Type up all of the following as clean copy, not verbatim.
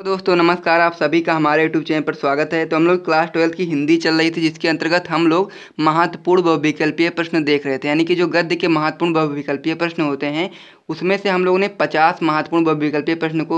दोस्तों नमस्कार, आप सभी का हमारे यूट्यूब चैनल पर स्वागत है। तो हम लोग क्लास 12 की हिंदी चल रही थी, जिसके अंतर्गत हम लोग महत्वपूर्ण बहुविकल्पीय प्रश्न देख रहे थे। यानी कि जो गद्य के महत्वपूर्ण बहुविकल्पीय प्रश्न होते हैं उसमें से हम लोगों ने 50 महत्वपूर्ण बहुविकल्पीय प्रश्न को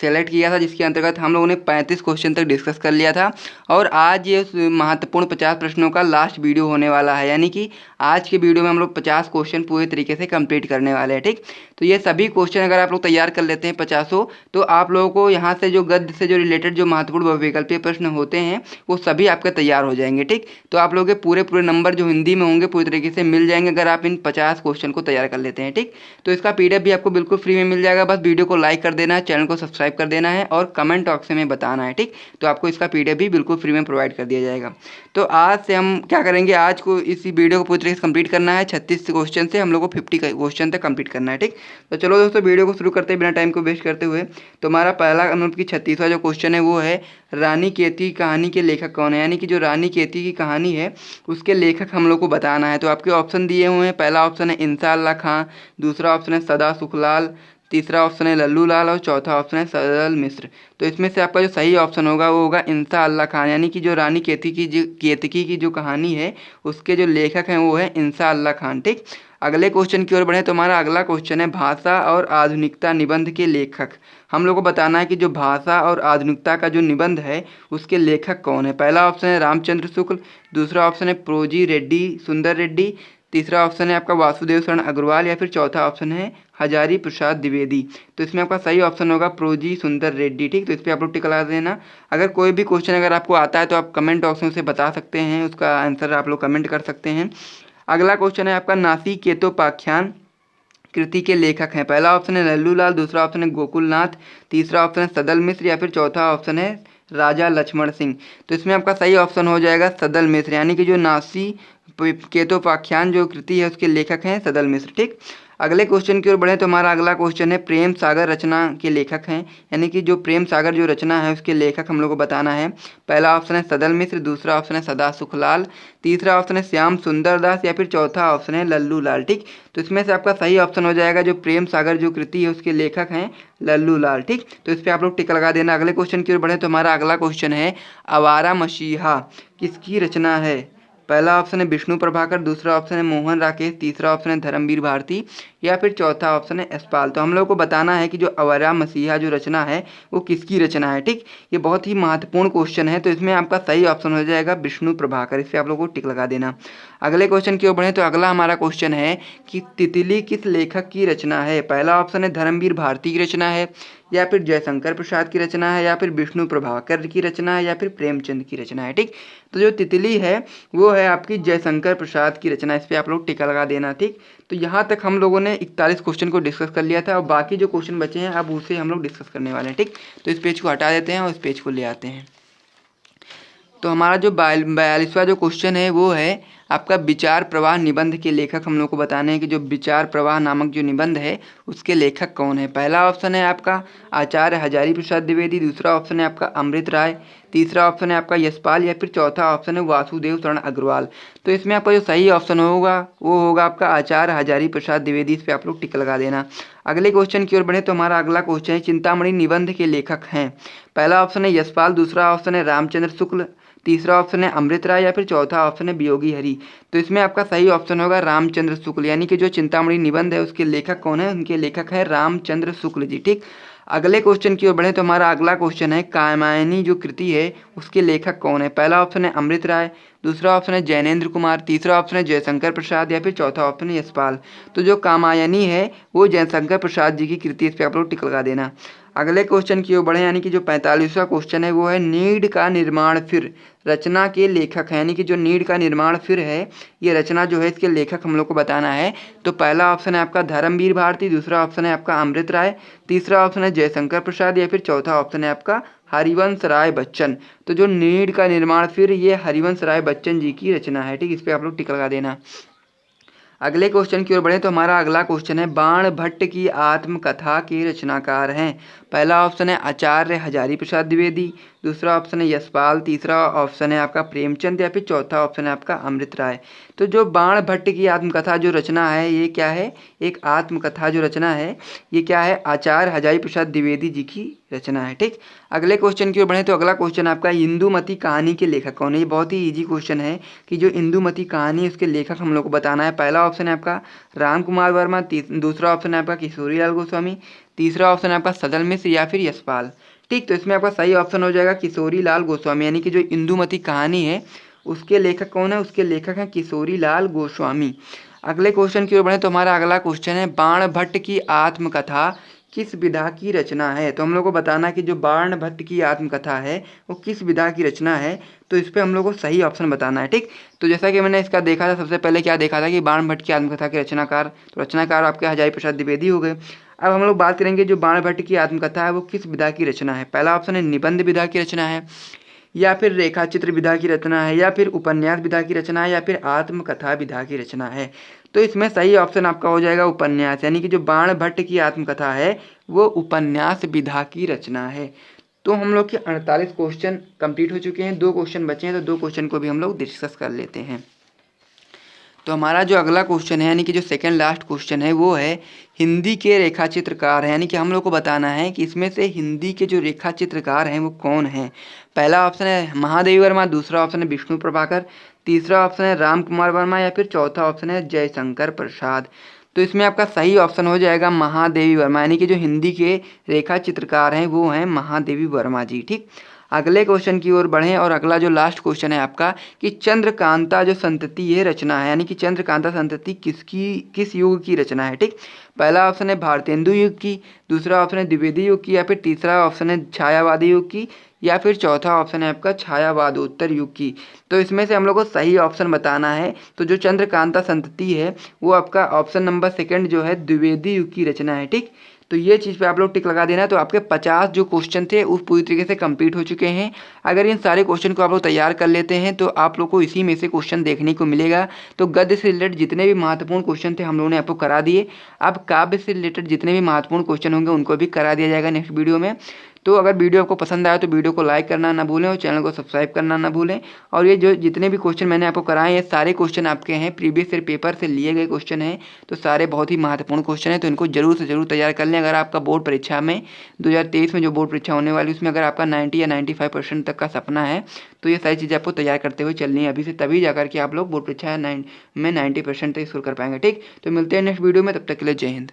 सेलेक्ट किया था, जिसके अंतर्गत हम लोगों ने 35 क्वेश्चन तक डिस्कस कर लिया था। और आज ये महत्वपूर्ण 50 प्रश्नों का लास्ट वीडियो होने वाला है। यानी कि आज के वीडियो में हम लोग 50 क्वेश्चन पूरे तरीके से कंप्लीट करने वाले हैं। ठीक, तो ये सभी क्वेश्चन अगर आप लोग तैयार कर लेते हैं 50, तो आप लोगों को यहाँ से जो गद्य से जो रिलेटेड जो महत्वपूर्ण बहुविकल्पीय प्रश्न होते हैं वो सभी आपके तैयार हो जाएंगे। ठीक, तो आप लोगों के पूरे नंबर जो हिंदी में होंगे पूरी तरीके से मिल जाएंगे अगर आप इन 50 क्वेश्चन को तैयार कर लेते हैं। ठीक, तो इसका पीडीएफ भी आपको बिल्कुल फ्री में मिल जाएगा। बस वीडियो को लाइक कर देना है, चैनल को सब्सक्राइब कर देना है और कमेंट बॉक्स में बताना है। ठीक, तो आपको इसका पीडीएफ भी बिल्कुल फ्री में प्रोवाइड कर दिया जाएगा। तो आज से हम क्या करेंगे, आज को इस वीडियो को पूरी तरीके से कंप्लीट करना है। 36 क्वेश्चन से हम लोग को 50 क्वेश्चन तक कंप्लीट करना है। ठीक, तो चलो दोस्तों वीडियो को शुरू करते हैं बिना टाइम को वेस्ट करते हुए। तो हमारा पहला मतलब कि 36वां जो क्वेश्चन है वो है, रानी केती की कहानी के लेखक कौन है। यानी कि जो रानी केती की कहानी है उसके लेखक हम लोग को बताना है। तो आपके ऑप्शन दिए हुए हैं। पहला ऑप्शन है इंसा अल्लाह खां, दूसरा ऑप्शन है सदा सुखलाल, तीसरा ऑप्शन है लल्लू लाल और चौथा ऑप्शन है सदल मिश्र। तो इसमें से आपका जो सही ऑप्शन होगा वो होगा इंसा अल्लाह खान। यानी कि जो रानी केतकी की जो कहानी है उसके जो लेखक हैं वो है इंसा अल्लाह खान। ठीक, अगले क्वेश्चन की ओर बढ़े तो हमारा अगला क्वेश्चन है, भाषा और आधुनिकता निबंध के लेखक। हम लोग को बताना है कि जो भाषा और आधुनिकता का जो निबंध है उसके लेखक कौन है। पहला ऑप्शन है रामचंद्र शुक्ल, दूसरा ऑप्शन है प्रोजी रेड्डी सुंदर रेड्डी, तीसरा ऑप्शन है आपका वासुदेव शरण अग्रवाल या फिर चौथा ऑप्शन है हजारी प्रसाद द्विवेदी। तो इसमें आपका सही ऑप्शन होगा प्रोजी सुंदर रेड्डी। ठीक, तो इस पर आप लोग टिक लगा देना। अगर कोई भी क्वेश्चन अगर आपको आता है तो आप कमेंट बॉक्स में उसे बता सकते हैं, उसका आंसर आप लोग कमेंट कर सकते हैं। अगला क्वेश्चन है आपका, नासिकेतोपाख्यान कृति के लेखक हैं। पहला ऑप्शन है लल्लू लाल, दूसरा ऑप्शन है गोकुलनाथ, तीसरा ऑप्शन है सदल मिश्र या फिर चौथा ऑप्शन है राजा लक्ष्मण सिंह। तो इसमें आपका सही ऑप्शन हो जाएगा सदल मिश्र। यानी कि जो नासी केतोपाख्यान जो कृति है उसके लेखक हैं सदल मिश्र। ठीक, अगले क्वेश्चन की ओर बढ़े तो हमारा अगला क्वेश्चन है, प्रेम सागर रचना के लेखक हैं। यानी कि जो प्रेम सागर जो रचना है उसके लेखक हम लोग को बताना है। पहला ऑप्शन है सदल मिश्र, दूसरा ऑप्शन है सदा सुखलाल, तीसरा ऑप्शन है श्याम सुंदर दास या फिर चौथा ऑप्शन है लल्लू लाल। ठीक, तो इसमें से आपका सही ऑप्शन हो जाएगा जो प्रेम सागर जो कृति है उसके लेखक हैं लल्लू लाल। ठीक, तो इस पर आप लोग टिक लगा देना। अगले क्वेश्चन की ओर बढ़े तो हमारा अगला क्वेश्चन है, आवारा मसीहा किसकी रचना है। पहला ऑप्शन है विष्णु प्रभाकर, दूसरा ऑप्शन है मोहन राकेश, तीसरा ऑप्शन है धर्मवीर भारती या फिर चौथा ऑप्शन है यशपाल। तो हम लोग को बताना है कि जो आवारा मसीहा जो रचना है वो किसकी रचना है। ठीक, ये बहुत ही महत्वपूर्ण क्वेश्चन है। तो इसमें आपका सही ऑप्शन हो जाएगा विष्णु प्रभाकर। इस पर आप लोग को टिक लगा देना। अगले क्वेश्चन की ओर बढ़े तो अगला हमारा क्वेश्चन है कि तितली किस लेखक की रचना है। पहला ऑप्शन है धर्मवीर भारती की रचना है या फिर जयशंकर प्रसाद की रचना है या फिर विष्णु प्रभाकर की रचना है या फिर प्रेमचंद की रचना है। ठीक, तो जो तितली है वो है आपकी जयशंकर प्रसाद की रचना। इस पर आप लोग टिका लगा देना। ठीक, तो यहाँ तक हम लोगों ने 41 क्वेश्चन को डिस्कस कर लिया था और बाकी जो क्वेश्चन बचे हैं अब उसे हम लोग डिस्कस करने वाले हैं। ठीक, तो इस पेज को हटा देते हैं और इस पेज को ले आते हैं। तो हमारा जो 42वां जो क्वेश्चन है वो है आपका विचार प्रवाह निबंध के लेखक। हम लोग को बताने हैं कि जो विचार प्रवाह नामक जो निबंध है उसके लेखक कौन है। पहला ऑप्शन है आपका आचार्य हजारी प्रसाद द्विवेदी, दूसरा ऑप्शन है आपका अमृत राय, तीसरा ऑप्शन है आपका यशपाल या फिर चौथा ऑप्शन है वासुदेव शरण अग्रवाल। तो इसमें आपका जो सही ऑप्शन होगा वो होगा आपका आचार्य हजारी प्रसाद द्विवेदी। इस पर आप लोग टिक लगा देना। अगले क्वेश्चन की ओर बढ़े तो हमारा अगला क्वेश्चन है, चिंतामणि निबंध के लेखक हैं। पहला ऑप्शन है यशपाल, दूसरा ऑप्शन है रामचंद्र शुक्ल, तीसरा ऑप्शन है अमृत राय या फिर चौथा ऑप्शन है वियोगी हरि। तो इसमें आपका सही ऑप्शन होगा रामचंद्र शुक्ल। यानी कि जो चिंतामणि निबंध है उसके लेखक कौन है, उनके लेखक है रामचंद्र शुक्ल जी। ठीक, अगले क्वेश्चन की ओर बढ़े तो हमारा अगला क्वेश्चन है, कामायनी जो कृति है उसके लेखक कौन है। पहला ऑप्शन है अमृत राय, दूसरा ऑप्शन है जैनेन्द्र कुमार, तीसरा ऑप्शन है जयशंकर प्रसाद या फिर चौथा ऑप्शन है यशपाल। तो जो कामायनी है वो जयशंकर प्रसाद जी की कृति। इस पर आप लोग टिक लगा देना। अगले क्वेश्चन की ओर बढ़े यानी कि जो 45वां क्वेश्चन है वो है, नीड का निर्माण फिर रचना के लेखक है। यानी कि जो नीड का निर्माण फिर है ये रचना जो है इसके लेखक हम लोग को बताना है। तो पहला ऑप्शन है आपका धर्मवीर भारती, दूसरा ऑप्शन है आपका अमृत राय, तीसरा ऑप्शन है जयशंकर प्रसाद या फिर चौथा ऑप्शन है आपका हरिवंश राय बच्चन। तो जो नीड का निर्माण फिर ये हरिवंश राय बच्चन जी की रचना है। ठीक, इस पर आप लोग टिक लगा देना। अगले क्वेश्चन की ओर बढ़े तो हमारा अगला क्वेश्चन है, बाण भट्ट की आत्मकथा के रचनाकार हैं। पहला ऑप्शन है आचार्य हजारी प्रसाद द्विवेदी, दूसरा ऑप्शन है यशपाल, तीसरा ऑप्शन है आपका प्रेमचंद या फिर चौथा ऑप्शन है आपका अमृत राय। तो जो बाण भट्ट की आत्मकथा जो रचना है ये क्या है, एक आत्मकथा जो रचना है ये क्या है, आचार्य हजारी प्रसाद द्विवेदी जी की रचना है। ठीक, अगले क्वेश्चन की ओर बढ़े तो अगला क्वेश्चन आपका इंदुमती कहानी के लेखक कौन है। ये बहुत ही इजी क्वेश्चन है कि जो इंदुमती कहानी है उसके लेखक हम लोग को बताना है। पहला ऑप्शन है आपका राम कुमार वर्मा, दूसरा ऑप्शन है आपका किशोरीलाल गोस्वामी, तीसरा ऑप्शन है आपका सदल मिश्र या फिर यशपाल। ठीक, तो इसमें आपका सही ऑप्शन हो जाएगा किशोरीलाल गोस्वामी, यानी कि जो इंदुमती कहानी है उसके लेखक कौन है, उसके लेखक हैं किशोरीलाल गोस्वामी। अगले क्वेश्चन की ओर बढ़े तो हमारा अगला क्वेश्चन है बाण भट्ट की आत्मकथा किस विधा की रचना है। तो हम लोग को बताना कि जो बाण भट्ट की आत्मकथा है वो किस विधा की रचना है, तो इस पर हम लोग को सही ऑप्शन बताना है। ठीक, तो जैसा कि मैंने इसका देखा था, सबसे पहले क्या देखा था कि बाण भट्ट की आत्मकथा के रचनाकार, तो रचनाकार आपके हजारी प्रसाद द्विवेदी हो गए। अब हम लोग बात करेंगे जो बाण भट्ट की आत्मकथा है वो किस विधा की रचना है। पहला ऑप्शन है निबंध विधा की रचना है, या फिर रेखा चित्र विधा की रचना है, या फिर उपन्यास विधा की रचना है, या फिर आत्मकथा विधा की रचना है। तो इसमें सही ऑप्शन आपका हो जाएगा उपन्यास, यानी कि जो बाण भट्ट की आत्मकथा है वो उपन्यास विधा की रचना है। तो हम लोग के 48 क्वेश्चन कंप्लीट हो चुके हैं, 2 क्वेश्चन बचे हैं, तो 2 क्वेश्चन को भी हम लोग डिस्कस कर लेते हैं। तो हमारा जो अगला क्वेश्चन है यानी कि जो सेकंड लास्ट क्वेश्चन है वो है हिंदी के रेखा चित्रकार, यानी कि हम लोग को बताना है कि इसमें से हिंदी के जो रेखा चित्रकार हैं वो कौन हैं। पहला ऑप्शन है महादेवी वर्मा, दूसरा ऑप्शन है विष्णु प्रभाकर, तीसरा ऑप्शन है राम कुमार वर्मा या फिर चौथा ऑप्शन है जयशंकर प्रसाद। तो इसमें आपका सही ऑप्शन हो जाएगा महादेवी वर्मा, यानी कि जो हिंदी के रेखा चित्रकार हैं वो हैं महादेवी वर्मा जी। ठीक, अगले क्वेश्चन की ओर बढ़ें और अगला जो लास्ट क्वेश्चन है आपका कि चंद्रकांता जो संतति ये रचना है, यानी कि चंद्रकांता संतति किस युग की रचना है। ठीक, पहला ऑप्शन है भारतेंदु युग की, दूसरा ऑप्शन है द्विवेदी युग की, या फिर तीसरा ऑप्शन है छायावादी युग की, या फिर चौथा ऑप्शन है आपका छायावादोत्तर युग की। तो इसमें से हम लोग को सही ऑप्शन बताना है। तो जो चंद्रकांता संतति है वो आपका ऑप्शन नंबर सेकंड जो है द्विवेदी युग की रचना है। ठीक, तो ये चीज़ पे आप लोग टिक लगा देना। तो आपके 50 जो क्वेश्चन थे वो पूरी तरीके से कंप्लीट हो चुके हैं। अगर इन सारे क्वेश्चन को आप लोग तैयार कर लेते हैं तो आप लोग को इसी में से क्वेश्चन देखने को मिलेगा। तो गद्य से रिलेटेड जितने भी महत्वपूर्ण क्वेश्चन थे हम लोगों ने आपको करा दिए। अब काव्य से रिलेटेड जितने भी महत्वपूर्ण क्वेश्चन होंगे उनको भी करा दिया जाएगा नेक्स्ट वीडियो में। तो अगर वीडियो आपको पसंद आया तो वीडियो को लाइक करना ना भूलें और चैनल को सब्सक्राइब करना ना भूलें। और ये जो जितने भी क्वेश्चन मैंने आपको कराए ये सारे क्वेश्चन आपके हैं प्रीवियस ईयर पेपर से लिए गए क्वेश्चन हैं। तो सारे बहुत ही महत्वपूर्ण क्वेश्चन हैं, तो इनको जरूर से जरूर तैयार कर लें। अगर आपका बोर्ड परीक्षा में 2023 में जो बोर्ड परीक्षा होने वाली उसमें अगर आपका 90 या 95% तक का सपना है तो ये सारी चीज़ें आपको तैयार करते हुए चलनी है अभी से, तभी जाकर के आप लोग बोर्ड परीक्षा में 90% तक स्कोर कर पाएंगे। ठीक, तो मिलते हैं नेक्स्ट वीडियो में, तब तक के लिए जय हिंद।